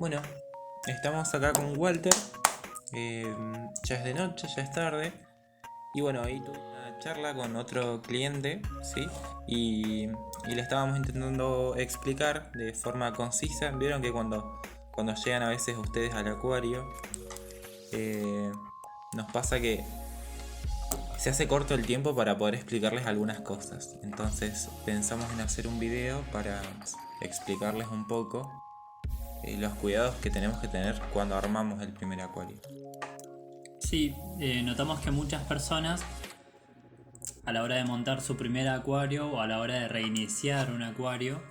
Bueno, estamos acá con Walter. Ya es de noche, ya es tarde. Y bueno, ahí tuve una charla con otro cliente, ¿sí? Y le estábamos intentando explicar de forma concisa. Vieron que cuando llegan a veces ustedes al acuario, eh, nos pasa que se hace corto el tiempo para poder explicarles algunas cosas. Entonces pensamos en hacer un video para explicarles un poco los cuidados que tenemos que tener cuando armamos el primer acuario. Sí, notamos que muchas personas a la hora de montar su primer acuario o a la hora de reiniciar un acuario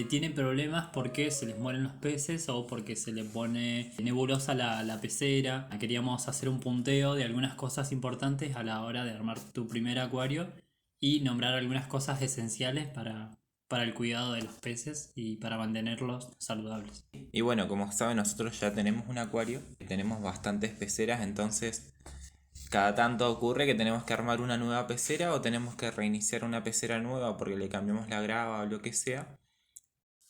tienen problemas porque se les mueren los peces o porque se les pone nebulosa la pecera. Queríamos hacer un punteo de algunas cosas importantes a la hora de armar tu primer acuario y nombrar algunas cosas esenciales para el cuidado de los peces y para mantenerlos saludables. Y bueno, como saben, nosotros ya tenemos un acuario, tenemos bastantes peceras, entonces cada tanto ocurre que tenemos que armar una nueva pecera o tenemos que reiniciar una pecera nueva porque le cambiamos la grava o lo que sea.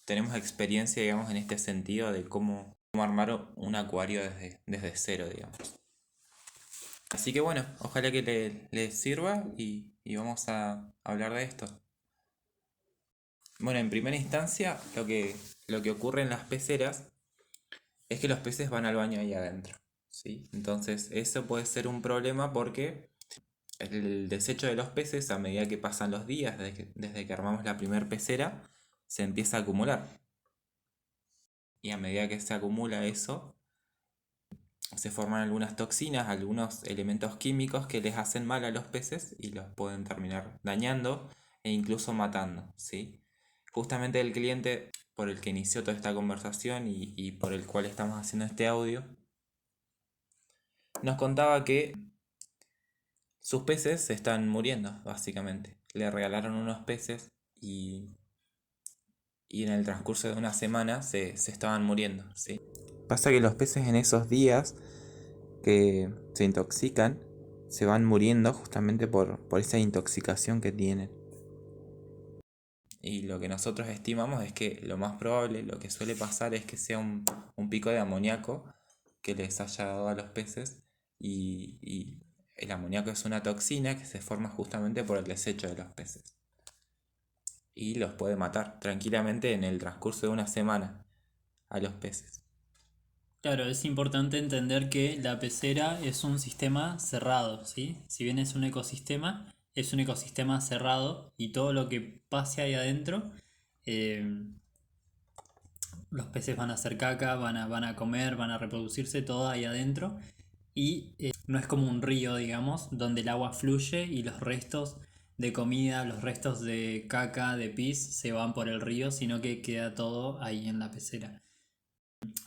Tenemos experiencia, digamos, en este sentido de cómo armar un acuario desde cero, digamos. Así que bueno, ojalá que les sirva y vamos a hablar de esto. Bueno, en primera instancia, lo que ocurre en las peceras es que los peces van al baño ahí adentro, ¿sí? Entonces, eso puede ser un problema porque el desecho de los peces, a medida que pasan los días, desde que armamos la primera pecera, se empieza a acumular. Y a medida que se acumula eso, se forman algunas toxinas, algunos elementos químicos que les hacen mal a los peces y los pueden terminar dañando e incluso matando, ¿sí? Justamente el cliente por el que inició toda esta conversación y por el cual estamos haciendo este audio, nos contaba que sus peces se están muriendo, básicamente. Le regalaron unos peces y en el transcurso de una semana se estaban muriendo, ¿sí? Pasa que los peces en esos días que se intoxican, se van muriendo justamente por esa intoxicación que tienen. Y lo que nosotros estimamos es que lo más probable, lo que suele pasar es que sea un pico de amoníaco que les haya dado a los peces y el amoníaco es una toxina que se forma justamente por el desecho de los peces. Y los puede matar tranquilamente en el transcurso de una semana a los peces. Claro, es importante entender que la pecera es un sistema cerrado, ¿sí? Si bien es un ecosistema cerrado y todo lo que pase ahí adentro, eh, los peces van a hacer caca, van a comer, van a reproducirse todo ahí adentro y no es como un río, digamos, donde el agua fluye y los restos de comida, los restos de caca, de pis se van por el río, sino que queda todo ahí en la pecera.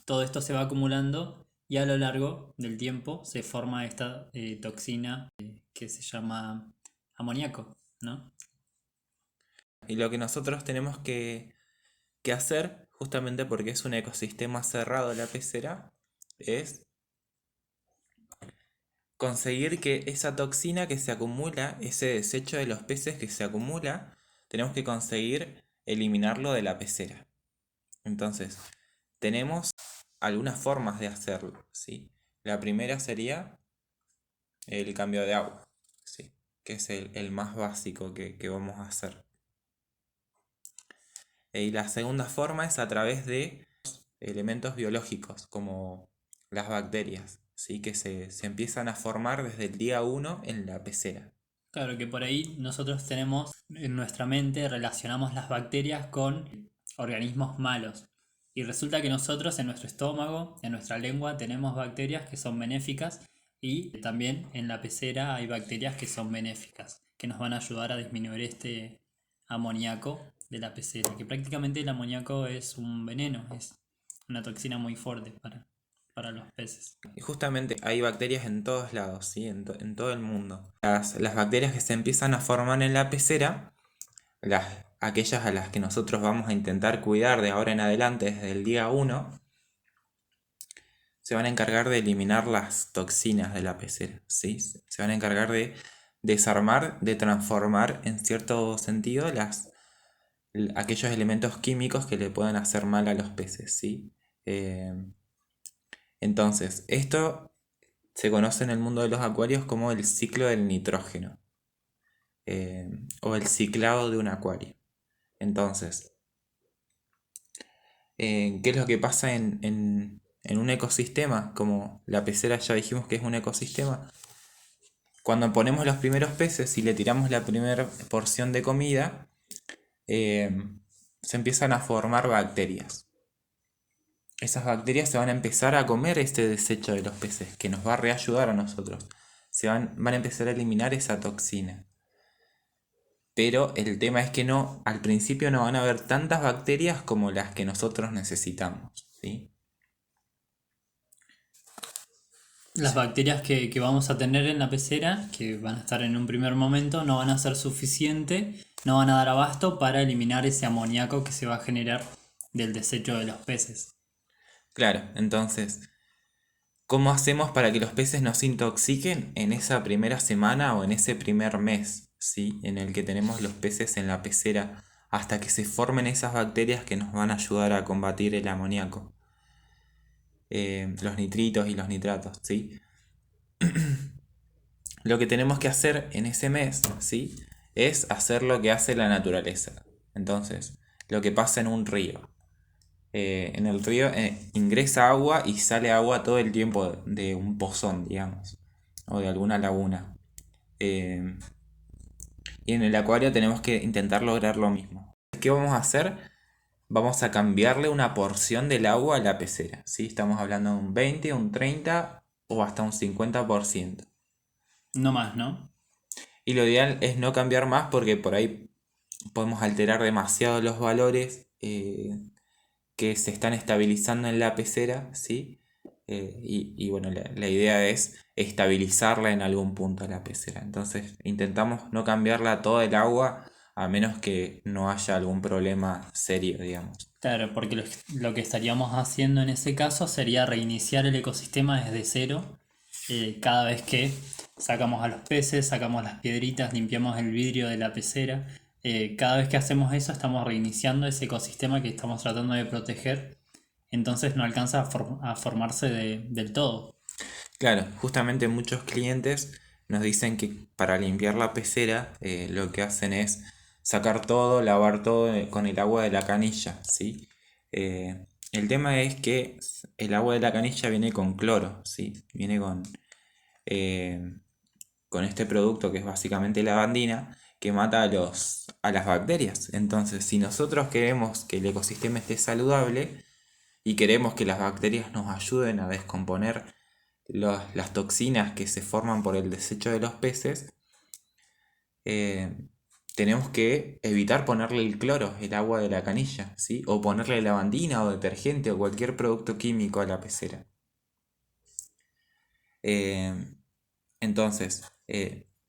Todo esto se va acumulando y a lo largo del tiempo se forma esta toxina que se llama amoníaco, ¿no? Y lo que nosotros tenemos que hacer, justamente porque es un ecosistema cerrado la pecera, es conseguir que esa toxina que se acumula, ese desecho de los peces que se acumula, tenemos que conseguir eliminarlo de la pecera. Entonces, tenemos algunas formas de hacerlo, ¿sí? La primera sería el cambio de agua, ¿sí? Que es el más básico que vamos a hacer. Y la segunda forma es a través de elementos biológicos, como las bacterias, ¿sí? Que se empiezan a formar desde el día uno en la pecera. Claro que por ahí nosotros tenemos en nuestra mente, relacionamos las bacterias con organismos malos. Y resulta que nosotros en nuestro estómago, en nuestra lengua, tenemos bacterias que son benéficas y también en la pecera hay bacterias que son benéficas, que nos van a ayudar a disminuir este amoníaco de la pecera, que prácticamente el amoníaco es un veneno, es una toxina muy fuerte para los peces. Y justamente hay bacterias en todos lados, ¿sí? En todo el mundo. Las bacterias que se empiezan a formar en la pecera, aquellas a las que nosotros vamos a intentar cuidar de ahora en adelante, desde el día uno, se van a encargar de eliminar las toxinas de la pecera, ¿sí? Se van a encargar de desarmar, de transformar en cierto sentido aquellos elementos químicos que le puedan hacer mal a los peces, ¿sí? Eh, entonces, esto se conoce en el mundo de los acuarios como el ciclo del nitrógeno, o el ciclado de un acuario. Entonces, ¿qué es lo que pasa en un ecosistema? Como la pecera ya dijimos que es un ecosistema. Cuando ponemos los primeros peces y le tiramos la primera porción de comida, eh, se empiezan a formar bacterias. Esas bacterias se van a empezar a comer este desecho de los peces, que nos va a reayudar a nosotros. Van a empezar a eliminar esa toxina. Pero el tema es que no, al principio no van a haber tantas bacterias como las que nosotros necesitamos, ¿sí? Las bacterias que vamos a tener en la pecera, que van a estar en un primer momento, no van a ser suficiente, no van a dar abasto para eliminar ese amoníaco que se va a generar del desecho de los peces. Claro, entonces, ¿cómo hacemos para que los peces no se intoxiquen en esa primera semana o en ese primer mes, ¿sí? En el que tenemos los peces en la pecera hasta que se formen esas bacterias que nos van a ayudar a combatir el amoníaco, los nitritos y los nitratos, ¿sí? Lo que tenemos que hacer en ese mes, ¿sí? Es hacer lo que hace la naturaleza. Entonces, lo que pasa en un río. En el río ingresa agua y sale agua todo el tiempo de un pozón, digamos, o de alguna laguna. Eh, y en el acuario tenemos que intentar lograr lo mismo. ¿Qué vamos a hacer? Vamos a cambiarle una porción del agua a la pecera, ¿sí? Estamos hablando de un 20, un 30 o hasta un 50%. No más, ¿no? Y lo ideal es no cambiar más porque por ahí podemos alterar demasiado los valores que se están estabilizando en la pecera, ¿sí? Y bueno, la idea es estabilizarla en algún punto la pecera. Entonces intentamos no cambiarla toda el agua a menos que no haya algún problema serio, digamos. Claro, porque lo que estaríamos haciendo en ese caso sería reiniciar el ecosistema desde cero. Cada vez que sacamos a los peces, sacamos las piedritas, limpiamos el vidrio de la pecera. Cada vez que hacemos eso estamos reiniciando ese ecosistema que estamos tratando de proteger. Entonces no alcanza a formarse del todo. Claro, justamente muchos clientes nos dicen que para limpiar la pecera lo que hacen es sacar todo, lavar todo con el agua de la canilla, ¿sí? El tema es que el agua de la canilla viene con cloro, ¿sí? Viene eh, con este producto que es básicamente lavandina que mata a las bacterias. Entonces, si nosotros queremos que el ecosistema esté saludable y queremos que las bacterias nos ayuden a descomponer las toxinas que se forman por el desecho de los peces, eh, tenemos que evitar ponerle el cloro, el agua de la canilla, ¿sí? O ponerle lavandina o detergente o cualquier producto químico a la pecera. Eh, entonces,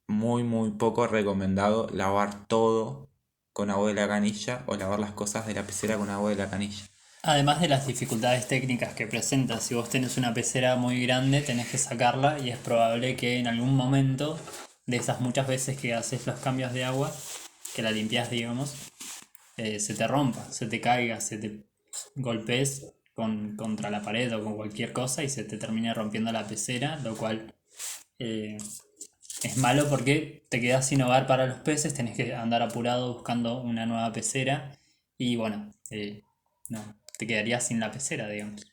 muy poco recomendado lavar todo con agua de la canilla o lavar las cosas de la pecera con agua de la canilla. Además de las dificultades técnicas que presenta, si vos tenés una pecera muy grande, tenés que sacarla y es probable que en algún momento de esas muchas veces que haces los cambios de agua, que la limpias, digamos, se te rompa, se te caiga, se te golpees contra la pared o con cualquier cosa y se te termine rompiendo la pecera, lo cual eh, es malo porque te quedas sin hogar para los peces, tenés que andar apurado buscando una nueva pecera y bueno, no, te quedarías sin la pecera, digamos.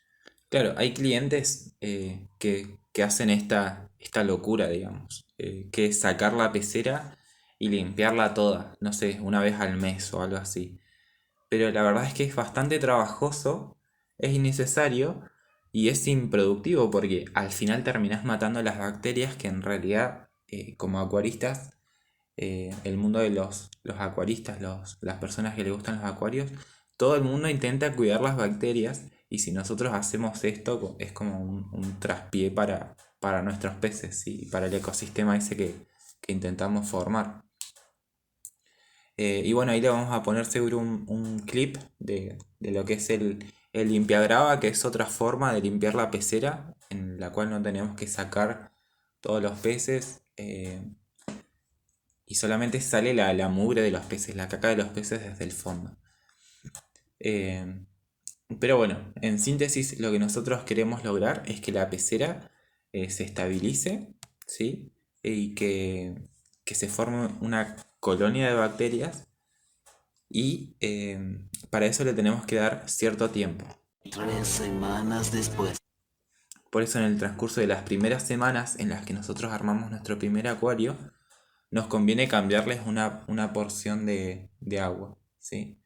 Claro, hay clientes que hacen esta locura, digamos, que es sacar la pecera y limpiarla toda, no sé, una vez al mes o algo así. Pero la verdad es que es bastante trabajoso, es innecesario y es improductivo porque al final terminás matando las bacterias que en realidad, como acuaristas, el mundo de los acuaristas, las personas que les gustan los acuarios, todo el mundo intenta cuidar las bacterias y si nosotros hacemos esto es como un traspié para nuestros peces y para el ecosistema ese que intentamos formar. Y bueno, ahí le vamos a poner seguro un clip de lo que es el limpiagrava, que es otra forma de limpiar la pecera, en la cual no tenemos que sacar todos los peces y solamente sale la mugre de los peces, la caca de los peces desde el fondo. Eh, Pero bueno, en síntesis lo que nosotros queremos lograr es que la pecera se estabilice, ¿sí? Y que se forme una colonia de bacterias y para eso le tenemos que dar cierto tiempo. 3 semanas después. Por eso en el transcurso de las primeras semanas en las que nosotros armamos nuestro primer acuario, nos conviene cambiarles una porción de agua, ¿sí?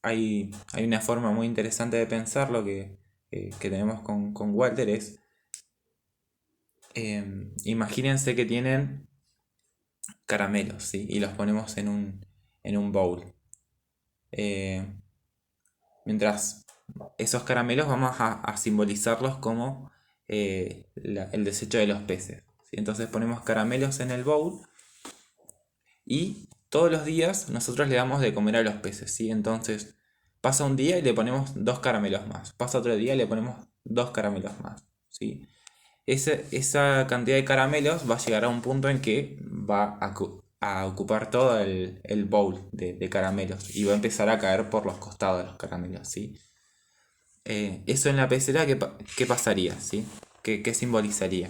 Hay una forma muy interesante de pensarlo que tenemos con Walter es, imagínense que tienen caramelos, ¿sí? Y los ponemos en un bowl. Eh, Mientras esos caramelos vamos a simbolizarlos como el desecho de los peces, ¿sí? Entonces ponemos caramelos en el bowl y todos los días nosotros le damos de comer a los peces, ¿sí? Entonces pasa un día y le ponemos 2 caramelos más. Pasa otro día y le ponemos 2 caramelos más, ¿sí? Esa cantidad de caramelos va a llegar a un punto en que va a ocupar todo el bowl de caramelos y va a empezar a caer por los costados de los caramelos, ¿sí? Eso en la pecera, ¿qué pasaría? ¿Sí? ¿Qué simbolizaría?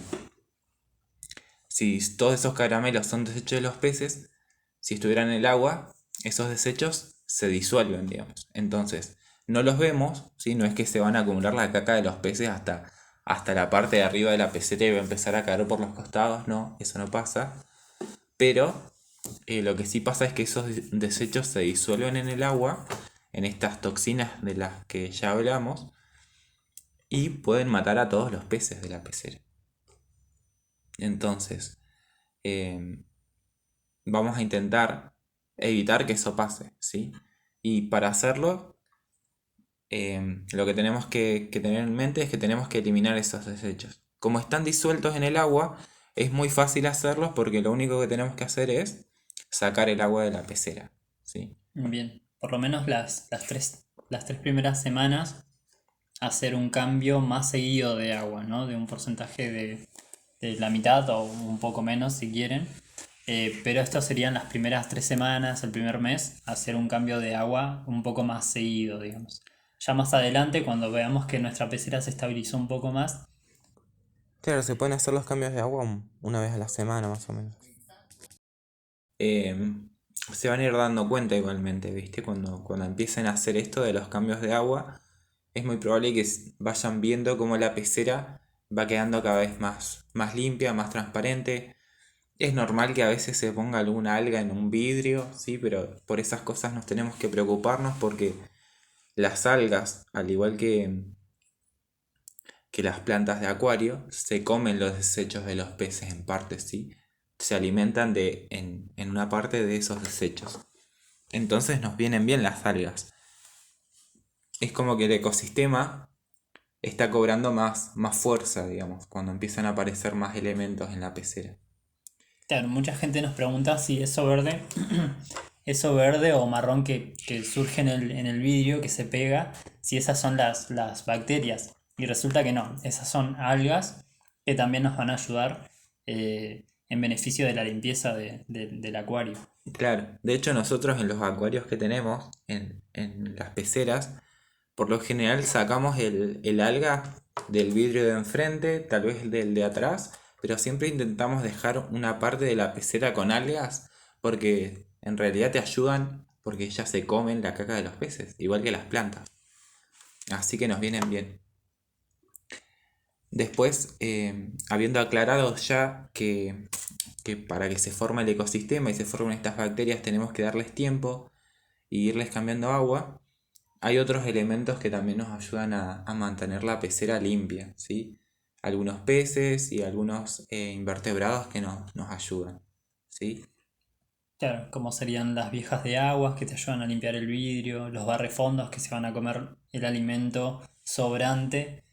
Si todos esos caramelos son desechos de los peces, si estuvieran en el agua, esos desechos se disuelven, digamos. Entonces, no los vemos, ¿sí? No es que se van a acumular la caca de los peces hasta la parte de arriba de la pecera y va a empezar a caer por los costados, no, eso no pasa. Pero lo que sí pasa es que esos desechos se disuelven en el agua, en estas toxinas de las que ya hablamos, y pueden matar a todos los peces de la pecera. Entonces, vamos a intentar evitar que eso pase, ¿sí? Y para hacerlo, lo que tenemos que tener en mente es que tenemos que eliminar esos desechos. Como están disueltos en el agua, es muy fácil hacerlos porque lo único que tenemos que hacer es sacar el agua de la pecera, ¿sí? Bien, por lo menos las tres primeras semanas hacer un cambio más seguido de agua, ¿no? De un porcentaje de la mitad o un poco menos si quieren. Pero esto serían las primeras 3 semanas, el primer mes, hacer un cambio de agua un poco más seguido, digamos. Ya más adelante, cuando veamos que nuestra pecera se estabilizó un poco más, Claro, se pueden hacer los cambios de agua una vez a la semana más o menos. Se van a ir dando cuenta igualmente, ¿viste? Cuando empiecen a hacer esto de los cambios de agua, es muy probable que vayan viendo cómo la pecera va quedando cada vez más limpia, más transparente. Es normal que a veces se ponga alguna alga en un vidrio, sí, pero por esas cosas nos tenemos que preocuparnos porque las algas, al igual que las plantas de acuario, se comen los desechos de los peces en parte, sí. Se alimentan en una parte de esos desechos. Entonces nos vienen bien las algas. Es como que el ecosistema está cobrando más fuerza, digamos, cuando empiezan a aparecer más elementos en la pecera. claro, mucha gente nos pregunta si eso verde, eso verde o marrón que surge en el vidrio, que se pega, si esas son las bacterias. Y resulta que no, esas son algas que también nos van a ayudar en beneficio de la limpieza del acuario. Claro, de hecho nosotros en los acuarios que tenemos, en las peceras, por lo general sacamos el alga del vidrio de enfrente, tal vez del de atrás, pero siempre intentamos dejar una parte de la pecera con algas porque en realidad te ayudan porque ellas se comen la caca de los peces, igual que las plantas. Así que nos vienen bien. Después, habiendo aclarado ya que para que se forme el ecosistema y se formen estas bacterias tenemos que darles tiempo y irles cambiando agua, hay otros elementos que también nos ayudan a mantener la pecera limpia, ¿sí? Algunos peces y algunos invertebrados que nos ayudan, ¿sí? Claro, como serían las viejas de aguas que te ayudan a limpiar el vidrio, los barrefondos que se van a comer el alimento sobrante,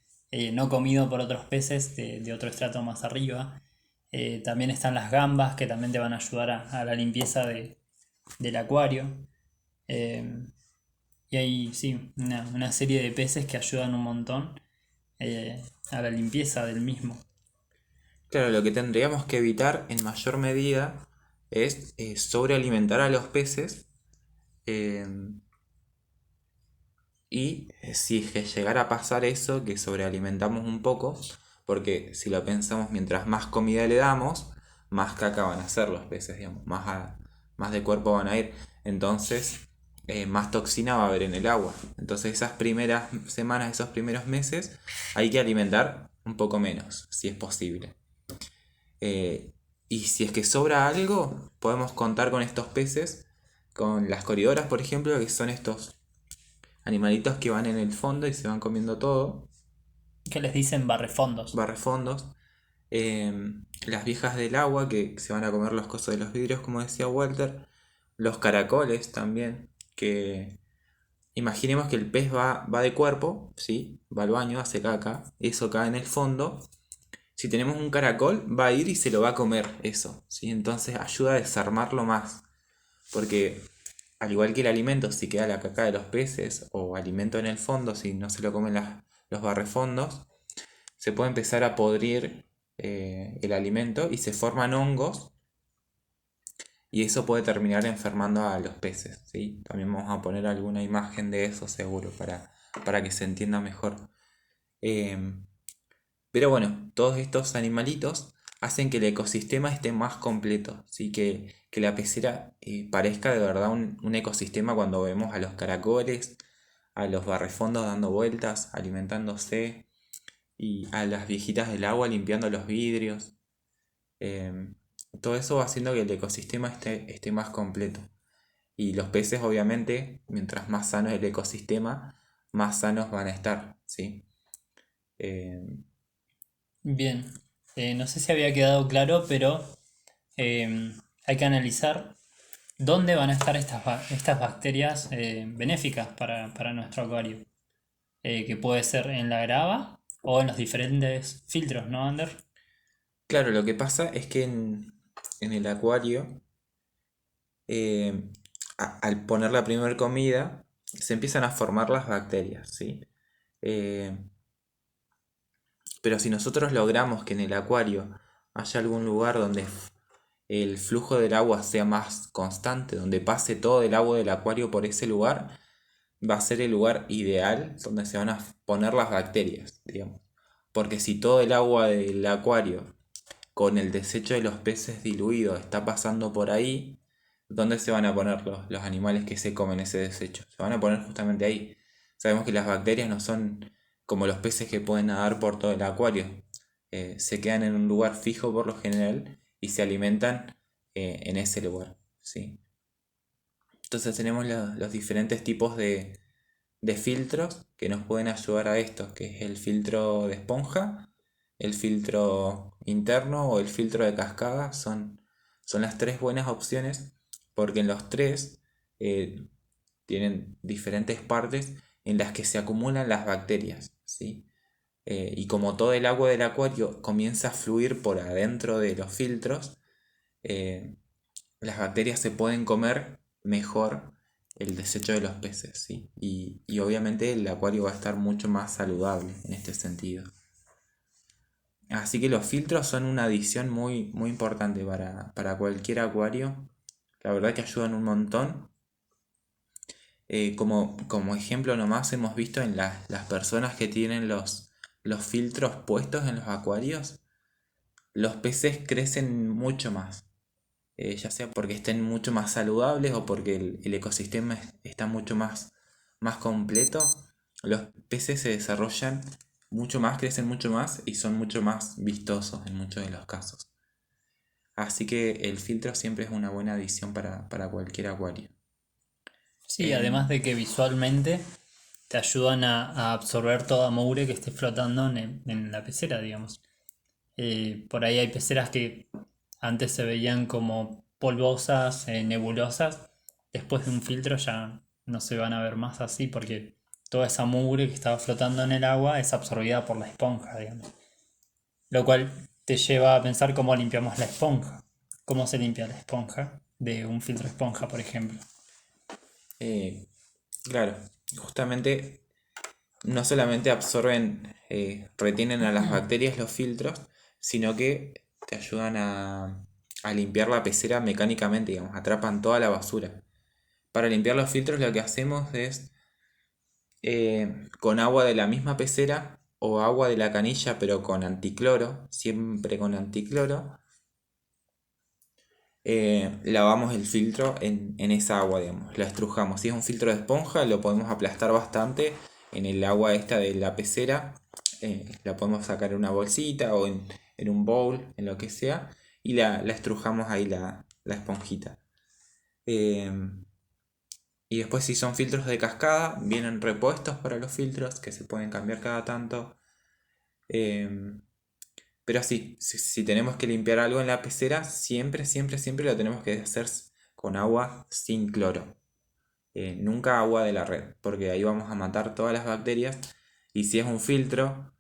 no comido por otros peces de otro estrato más arriba. También están las gambas que también te van a ayudar a la limpieza del acuario. Eh, y hay, sí, una serie de peces que ayudan un montón a la limpieza del mismo. Claro, lo que tendríamos que evitar en mayor medida es sobrealimentar a los peces eh, Y si es que llegara a pasar eso, que sobrealimentamos un poco, porque si lo pensamos, mientras más comida le damos, más caca van a hacer los peces, digamos, más de cuerpo van a ir. Entonces, más toxina va a haber en el agua. Entonces, esas primeras semanas, esos primeros meses, hay que alimentar un poco menos, si es posible. Y si es que sobra algo, podemos contar con estos peces, con las coridoras, por ejemplo, que son estos animalitos que van en el fondo y se van comiendo todo, Que les dicen barrefondos. barrefondos. Las viejas del agua que se van a comer los cosos de los vidrios, como decía Walter. Los caracoles también, que imaginemos que el pez va de cuerpo, ¿sí? Va al baño, hace caca, eso cae en el fondo. Si tenemos un caracol, va a ir y se lo va a comer eso, ¿sí? Entonces ayuda a desarmarlo más. Porque al igual que el alimento, si queda la caca de los peces o alimento en el fondo, si no se lo comen los barrefondos, se puede empezar a podrir el alimento y se forman hongos y eso puede terminar enfermando a los peces, ¿sí? También vamos a poner alguna imagen de eso seguro para que se entienda mejor. Pero bueno, todos estos animalitos hacen que el ecosistema esté más completo, ¿sí? Que la pecera parezca de verdad un ecosistema cuando vemos a los caracoles, a los barrefondos dando vueltas, alimentándose, y a las viejitas del agua limpiando los vidrios. Todo eso va haciendo que el ecosistema esté más completo. Y los peces, obviamente, mientras más sano es el ecosistema, más sanos van a estar, ¿sí? Eh, Bien, no sé si había quedado claro, pero hay que analizar dónde van a estar estas bacterias benéficas para nuestro acuario. Que puede ser en la grava o en los diferentes filtros, ¿no, Ander? claro, lo que pasa es que en el acuario, eh, al poner la primera comida, se empiezan a formar las bacterias, ¿sí? Eh, pero si nosotros logramos que en el acuario haya algún lugar donde el flujo del agua sea más constante, donde pase todo el agua del acuario por ese lugar, va a ser el lugar ideal donde se van a poner las bacterias, digamos. Porque si todo el agua del acuario con el desecho de los peces diluido está pasando por ahí, ¿dónde se van a poner los animales que se comen ese desecho? Se van a poner justamente ahí. Sabemos que las bacterias no son como los peces que pueden nadar por todo el acuario. Se quedan en un lugar fijo por lo general y se alimentan en ese lugar, ¿sí? Entonces tenemos los diferentes tipos de filtros que nos pueden ayudar a esto, que es el filtro de esponja, el filtro interno o el filtro de cascada. Son las tres buenas opciones porque en los tres eh, tienen diferentes partes en las que se acumulan las bacterias, ¿sí? Y como todo el agua del acuario comienza a fluir por adentro de los filtros, eh, las bacterias se pueden comer mejor el desecho de los peces, ¿sí? Y obviamente el acuario va a estar mucho más saludable en este sentido. Así que los filtros son una adición muy, muy importante para cualquier acuario. La verdad que ayudan un montón. Como ejemplo nomás hemos visto en las personas que tienen los filtros puestos en los acuarios, los peces crecen mucho más. Ya sea porque estén mucho más saludables o porque el ecosistema está mucho más completo, los peces se desarrollan mucho más, crecen mucho más y son mucho más vistosos en muchos de los casos. Así que el filtro siempre es una buena adición para cualquier acuario. Sí, Em, además de que visualmente te ayudan a absorber toda mugre que esté flotando en la pecera, digamos. Por ahí hay peceras que antes se veían como polvosas, nebulosas. Después de un filtro ya no se van a ver más así porque toda esa mugre que estaba flotando en el agua es absorbida por la esponja, digamos. Lo cual te lleva a pensar cómo limpiamos la esponja. ¿Cómo se limpia la esponja de un filtro esponja, por ejemplo? eh, claro, justamente no solamente absorben, retienen a las bacterias los filtros, sino que te ayudan a limpiar la pecera mecánicamente, digamos, atrapan toda la basura. Para limpiar los filtros lo que hacemos es con agua de la misma pecera o agua de la canilla pero con anticloro, siempre con anticloro. Lavamos el filtro en esa agua, digamos, la estrujamos. Si es un filtro de esponja, lo podemos aplastar bastante en el agua esta de la pecera. La podemos sacar en una bolsita o en un bowl, en lo que sea, y la estrujamos ahí la esponjita. Eh, y después si son filtros de cascada, vienen repuestos para los filtros que se pueden cambiar cada tanto. Eh, pero sí, si tenemos que limpiar algo en la pecera, siempre, siempre, siempre lo tenemos que hacer con agua sin cloro. Nunca agua de la red, porque ahí vamos a matar todas las bacterias. Y si es un filtro,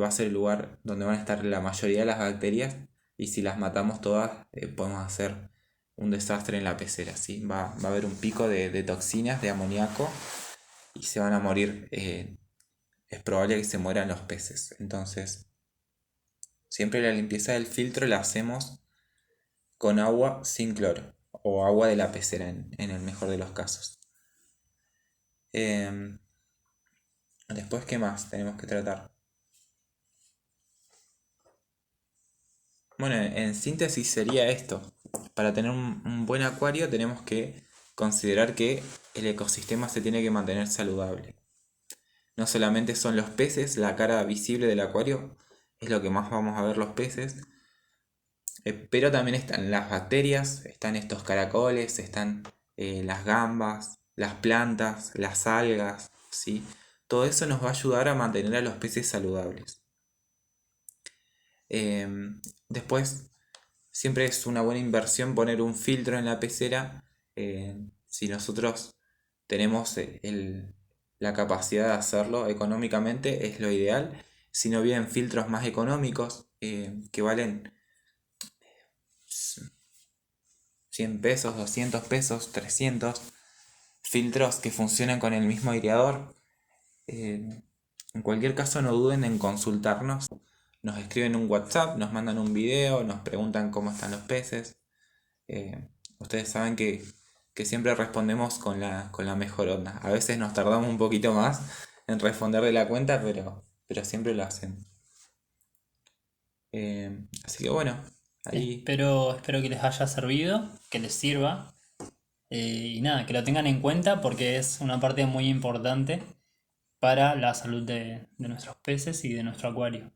va a ser el lugar donde van a estar la mayoría de las bacterias. Y si las matamos todas, podemos hacer un desastre en la pecera. ¿Sí? Va a haber un pico de toxinas, de amoníaco, y se van a morir. Es probable que se mueran los peces. Entonces, siempre la limpieza del filtro la hacemos con agua sin cloro o agua de la pecera en el mejor de los casos. Después, ¿qué más tenemos que tratar? Bueno, en síntesis sería esto. Para tener un buen acuario tenemos que considerar que el ecosistema se tiene que mantener saludable. No solamente son los peces, la cara visible del acuario es lo que más vamos a ver los peces, pero también están las bacterias, están estos caracoles, están las gambas, las plantas, las algas, ¿sí? Todo eso nos va a ayudar a mantener a los peces saludables. Después, siempre es una buena inversión poner un filtro en la pecera. Si nosotros tenemos la capacidad de hacerlo económicamente, es lo ideal. Si no, vienen filtros más económicos que valen 100 pesos, 200 pesos, 300. Filtros que funcionan con el mismo aireador. En cualquier caso, no duden en consultarnos. Nos escriben un WhatsApp, nos mandan un video, nos preguntan cómo están los peces. Ustedes saben que siempre respondemos con la mejor onda. A veces nos tardamos un poquito más en responder de la cuenta, pero siempre lo hacen. Así que bueno, ahí Espero que les haya servido, que les sirva. Y nada, que lo tengan en cuenta porque es una parte muy importante para la salud de nuestros peces y de nuestro acuario.